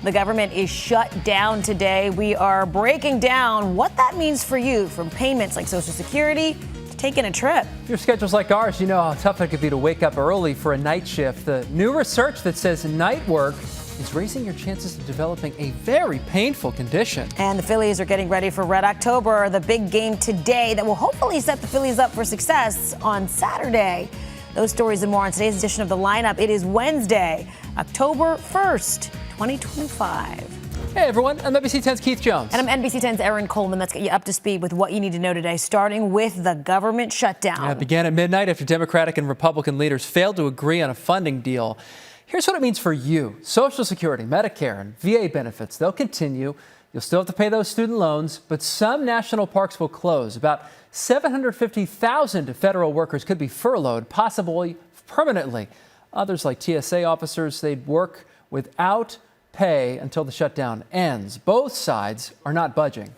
The government is shut down today. We are breaking down what that means for you, from payments like Social Security to taking a trip. Your schedule's like ours. You know how tough it could be to wake up early for a night shift. The new research that says night work is raising your chances of developing a very painful condition. And the Phillies are getting ready for Red October, the big game today that will hopefully set the Phillies up for success on Saturday. Those stories and more on today's edition of The Lineup. It is Wednesday, October 1st, 2025. Hey everyone, I'm NBC 10's Keith Jones. And I'm NBC 10's Erin Coleman. Let's get you up to speed with what you need to know today, starting with the government shutdown. It began at midnight after Democratic and Republican leaders failed to agree on a funding deal. Here's what it means for you. Social Security, Medicare, and VA benefits, they'll continue. You'll still have to pay those student loans, but some national parks will close. About 750,000 federal workers could be furloughed, possibly permanently. Others, like TSA officers, they'd work without pay until the shutdown ends. Both sides are not budging.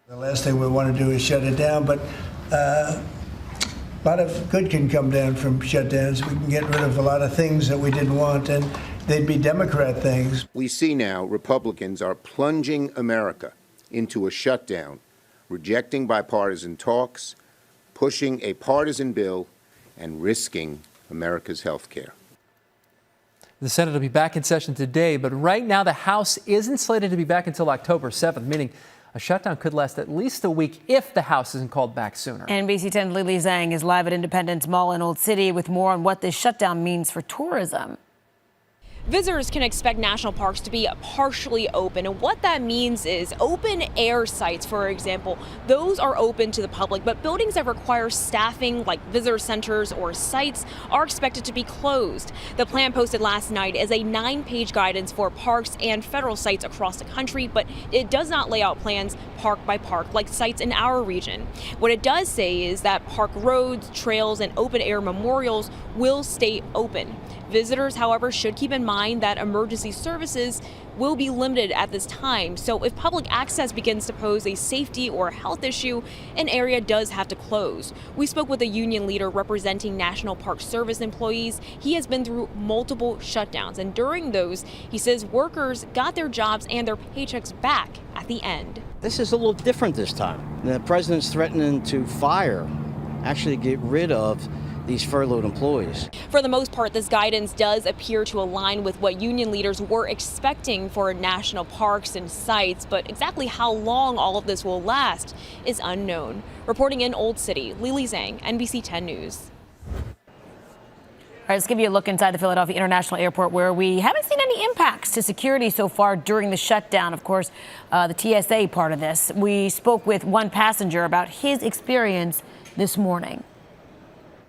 The last thing we want to do is shut it down, but a lot of good can come down from shutdowns. We can get rid of a lot of things that we didn't want, and they'd be Democrat things. We see now Republicans are plunging America into a shutdown, rejecting bipartisan talks, pushing a partisan bill, and risking America's health care. The Senate will be back in session today, but right now the House isn't slated to be back until October 7th, meaning a shutdown could last at least a week if the House isn't called back sooner. NBC 10's Lili Zheng is live at Independence Mall in Old City with more on what this shutdown means for tourism. Visitors can expect national parks to be partially open, and what that means is open air sites, for example, those are open to the public, but buildings that require staffing like visitor centers or sites are expected to be closed. The plan posted last night is a 9-page guidance for parks and federal sites across the country, but it does not lay out plans park by park like sites in our region. What it does say is that park roads, trails, and open air memorials will stay open. Visitors, however, should keep in mind that emergency services will be limited at this time. So if public access begins to pose a safety or health issue, an area does have to close. We spoke with a union leader representing National Park Service employees. He has been through multiple shutdowns, and during those, he says workers got their jobs and their paychecks back at the end. This is a little different this time. The president's threatening to actually get rid of these furloughed employees. For the most part, this guidance does appear to align with what union leaders were expecting for national parks and sites, but exactly how long all of this will last is unknown. Reporting in Old City, Lili Zheng, NBC 10 News. All right, let's give you a look inside the Philadelphia International Airport, where we haven't seen any impacts to security so far during the shutdown. Of course, the TSA part of this. We spoke with one passenger about his experience this morning.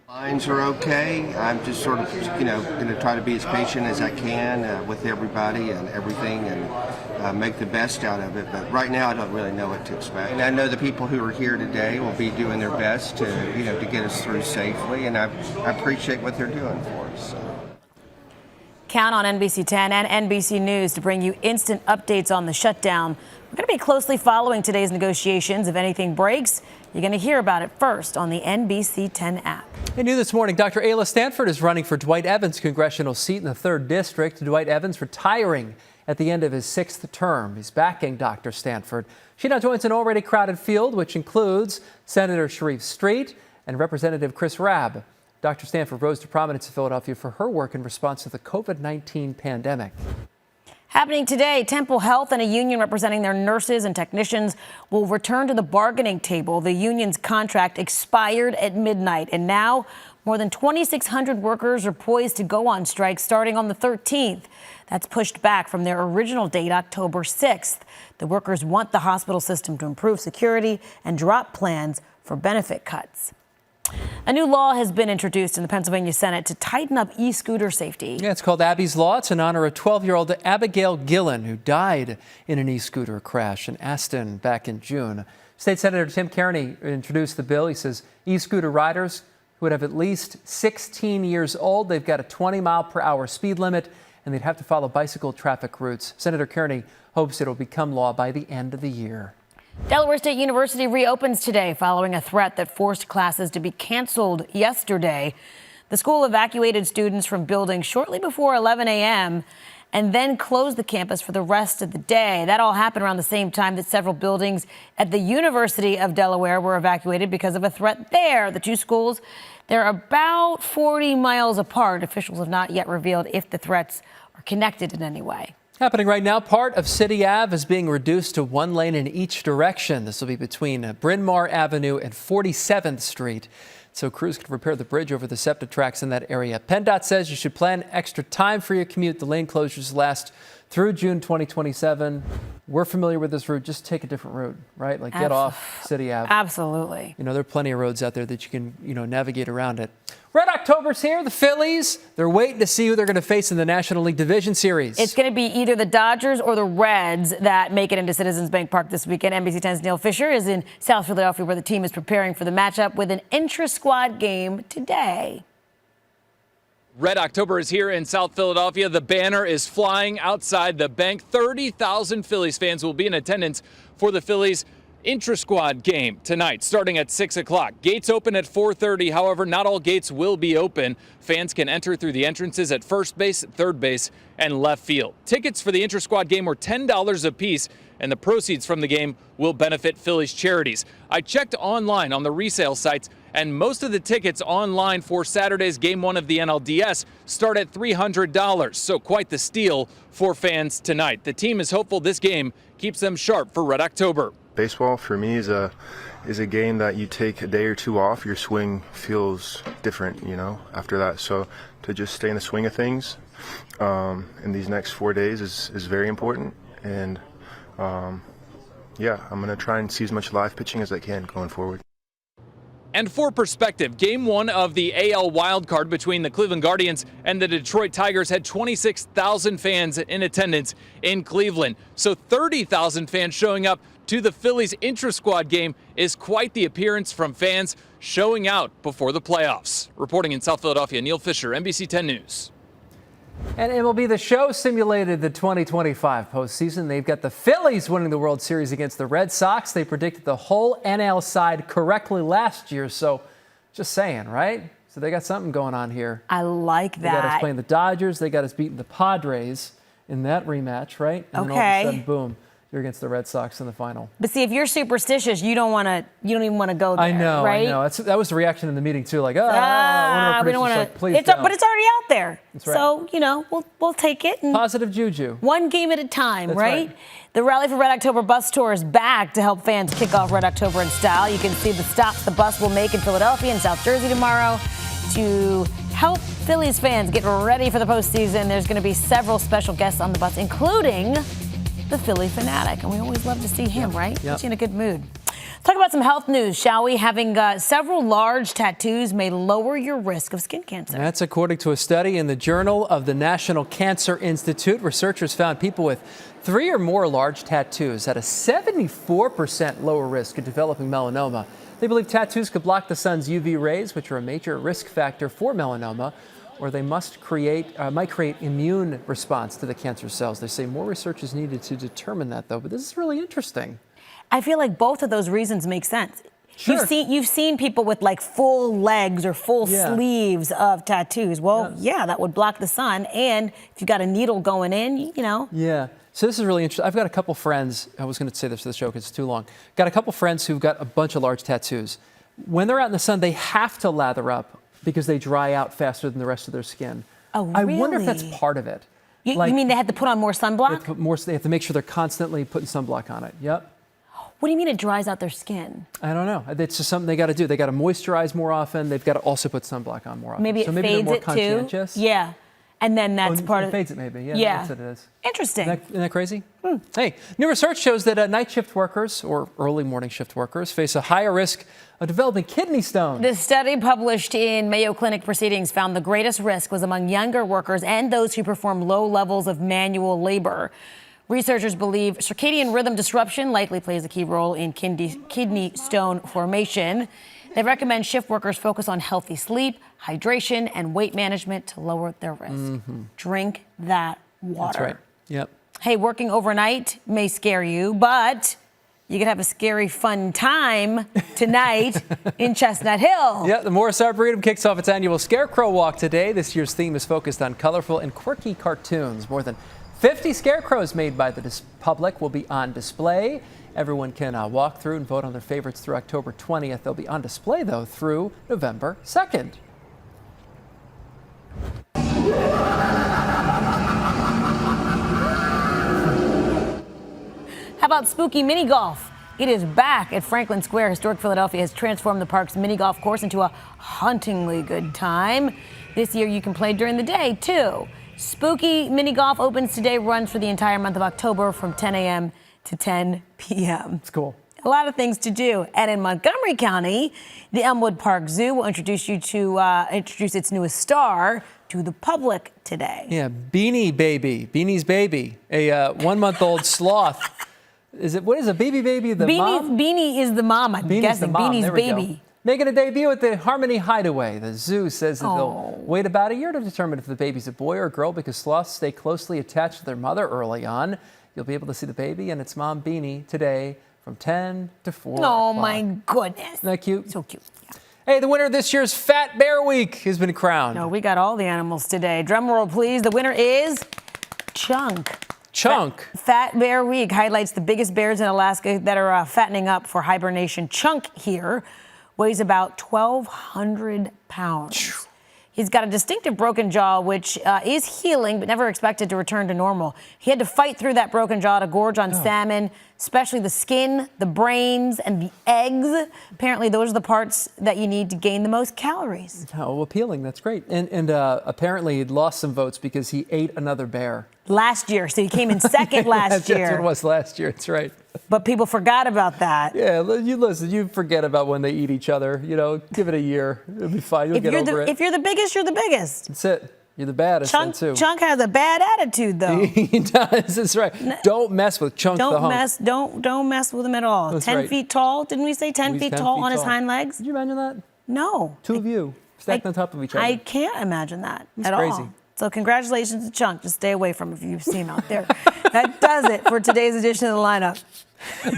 Lines are okay. I'm just sort of, going to try to be as patient as I can with everybody and everything, and make the best out of it. But right now, I don't really know what to expect. And I know the people who are here today will be doing their best to, to get us through safely, and I appreciate what they're doing for us. So. Count on NBC 10 and NBC News to bring you instant updates on the shutdown. We're going to be closely following today's negotiations. If anything breaks, you're going to hear about it first on the NBC 10 app. Hey, new this morning, Dr. Ayla Stanford is running for Dwight Evans' congressional seat in the 3rd District. Dwight Evans retiring at the end of his 6th term. He's backing Dr. Stanford. She now joins an already crowded field, which includes Senator Sharif Street and Representative Chris Rabb. Dr. Stanford rose to prominence in Philadelphia for her work in response to the COVID-19 pandemic. Happening today, Temple Health and a union representing their nurses and technicians will return to the bargaining table. The union's contract expired at midnight, and now more than 2,600 workers are poised to go on strike starting on the 13th. That's pushed back from their original date, October 6th. The workers want the hospital system to improve security and drop plans for benefit cuts. A new law has been introduced in the Pennsylvania Senate to tighten up e-scooter safety. Yeah, it's called Abby's Law. It's in honor of 12-year-old Abigail Gillen, who died in an e-scooter crash in Aston back in June. State Senator Tim Kearney introduced the bill. He says e-scooter riders who would have at least 16 years old, they've got a 20-mile-per-hour speed limit, and they'd have to follow bicycle traffic routes. Senator Kearney hopes it will become law by the end of the year. Delaware State University reopens today following a threat that forced classes to be canceled yesterday. The school evacuated students from buildings shortly before 11 a.m. and then close the campus for the rest of the day. That all happened around the same time that several buildings at the University of Delaware were evacuated because of a threat there. The two schools, they're about 40 miles apart. Officials have not yet revealed if the threats are connected in any way. Happening right now, part of City Ave is being reduced to one lane in each direction. This will be between Bryn Mawr Avenue and 47th Street. So crews can repair the bridge over the SEPTA tracks in that area. PennDOT says you should plan extra time for your commute. The lane closures last through June 2027. We're familiar with this route. Just take a different route, right? Like get off City Ave. Absolutely. You know, there are plenty of roads out there that you can, navigate around it. Red October's here. The Phillies, they're waiting to see who they're going to face in the National League Division Series. It's going to be either the Dodgers or the Reds that make it into Citizens Bank Park this weekend. NBC 10's Neil Fischer is in South Philadelphia, where the team is preparing for the matchup with an intra-squad game today. Red October is here in South Philadelphia. The banner is flying outside the bank. 30,000 Phillies fans will be in attendance for the Phillies intra-squad game tonight, starting at 6 o'clock. Gates open at 4:30. However, not all gates will be open. Fans can enter through the entrances at first base, third base, and left field. Tickets for the intra-squad game were $10 a piece, and the proceeds from the game will benefit Phillies charities. I checked online on the resale sites, and most of the tickets online for Saturday's Game 1 of the NLDS start at $300, so quite the steal for fans tonight. The team is hopeful this game keeps them sharp for Red October. Baseball for me is a game that you take a day or two off, your swing feels different, after that. So to just stay in the swing of things in these next 4 days is very important. And I'm going to try and see as much live pitching as I can going forward. And for perspective, Game 1 of the AL wildcard between the Cleveland Guardians and the Detroit Tigers had 26,000 fans in attendance in Cleveland. So 30,000 fans showing up to the Phillies intra-squad game is quite the appearance from fans showing out before the playoffs. Reporting in South Philadelphia, Neil Fischer, NBC 10 News. And MLB The Show simulated the 2025 postseason. They've got the Phillies winning the World Series against the Red Sox. They predicted the whole NL side correctly last year. So just saying, right? So they got something going on here. I like that. They got us playing the Dodgers. They got us beating the Padres in that rematch, right? And then all of a sudden, boom, you're against the Red Sox in the final. But see, if you're superstitious, you don't even want to go there. I know, right? I know. That was the reaction in the meeting too. Like, we don't want to. like, please but it's already out there. That's right. So we'll take it. And positive juju. One game at a time, That's right? The Rally for Red October bus tour is back to help fans kick off Red October in style. You can see the stops the bus will make in Philadelphia and South Jersey tomorrow to help Phillies fans get ready for the postseason. There's going to be several special guests on the bus, including the Philly fanatic, and we always love to see him, right? Yep. He's in a good mood. Talk about some health news, shall we? Having several large tattoos may lower your risk of skin cancer. That's according to a study in the Journal of the National Cancer Institute. Researchers found people with 3 or more large tattoos had a 74% lower risk of developing melanoma. They believe tattoos could block the sun's UV rays, which are a major risk factor for melanoma, or they might create immune response to the cancer cells. They say more research is needed to determine that, though. But this is really interesting. I feel like both of those reasons make sense. Sure. You've seen people with like full legs or full sleeves of tattoos. Well, that would block the sun. And if you got a needle going in, Yeah. So this is really interesting. I've got a couple friends. I was going to say this for the show because it's too long. Got a couple friends who've got a bunch of large tattoos. When they're out in the sun, they have to lather up because they dry out faster than the rest of their skin. Oh, really? I wonder if that's part of it. You mean they had to put on more sunblock? They have to make sure they're constantly putting sunblock on it. Yep. What do you mean it dries out their skin? I don't know. It's just something they got to do. They got to moisturize more often. They've got to also put sunblock on more often. Maybe so it maybe fades they're more it conscientious. too. Yeah. And then that's part it of fades it maybe. Yeah. That's what it is. Interesting. Isn't that crazy? Hey, new research shows that night shift workers or early morning shift workers face a higher risk of developing kidney stones. The study published in Mayo Clinic Proceedings found the greatest risk was among younger workers and those who perform low levels of manual labor. Researchers believe circadian rhythm disruption likely plays a key role in kidney stone formation. They recommend shift workers focus on healthy sleep, hydration, and weight management to lower their risk. Drink that water. That's right. Yep. Hey, working overnight may scare you, but you could have a scary, fun time tonight in Chestnut Hill. Yeah, the Morris Arboretum kicks off its annual Scarecrow Walk today. This year's theme is focused on colorful and quirky cartoons. More than 50 scarecrows made by the public will be on display. Everyone can walk through and vote on their favorites through October 20th. They'll be on display, though, through November 2nd. How about spooky mini golf? It is back at Franklin Square. Historic Philadelphia has transformed the park's mini golf course into a hauntingly good time. This year you can play during the day, too. Spooky mini golf opens today, runs for the entire month of October from 10 a.m. to 10 p.m. It's cool. A lot of things to do. And in Montgomery County, the Elmwood Park Zoo will introduce its newest star to the public today. Yeah, Beanie's baby, a 1-month-old sloth. What is a baby? The mom? Beanie is the mom, I'm guessing. Beanie's baby. Making a debut at the Harmony Hideaway. The zoo says that they'll wait about a year to determine if the baby's a boy or a girl because sloths stay closely attached to their mother early on. You'll be able to see the baby and its mom, Beanie, today from 10 to 4 Oh, o'clock. my goodness. Isn't that cute? So cute. Yeah. Hey, the winner of this year's Fat Bear Week has been crowned. No, we got all the animals today. Drum roll, please. The winner is Chunk. Fat Bear Week highlights the biggest bears in Alaska that are fattening up for hibernation. Chunk here weighs about 1,200 pounds. He's got a distinctive broken jaw, which is healing, but never expected to return to normal. He had to fight through that broken jaw to gorge on salmon, especially the skin, the brains, and the eggs. Apparently, those are the parts that you need to gain the most calories. How appealing. That's great. And apparently he'd lost some votes because he ate another bear. Last year, so he came in second last year. That's what it was last year. That's right. But people forgot about that. Yeah, you forget about when they eat each other. You know, give it a year. It'll be fine. You'll get over it. If you're the biggest, you're the biggest. That's it. You're the baddest one, too. Chunk has a bad attitude, though. He does. That's right. Don't mess with Chunk the hunk. Don't mess with him at all. That's 10 right. feet tall. Didn't we say 10 feet tall on his hind legs? Did you imagine that? No. Two of you stacked on top of each other. I can't imagine that at crazy. all. So congratulations to Chunk. Just stay away from him if you see him out there. That does it for today's edition of the lineup.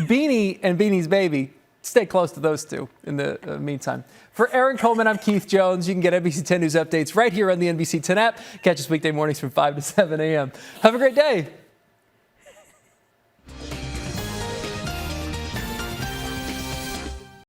Beanie and Beanie's baby. Stay close to those two in the meantime. For Erin, Coleman, I'm Keith Jones. You can get NBC 10 News updates right here on the NBC 10 app. Catch us weekday mornings from 5 to 7 a.m. Have a great day.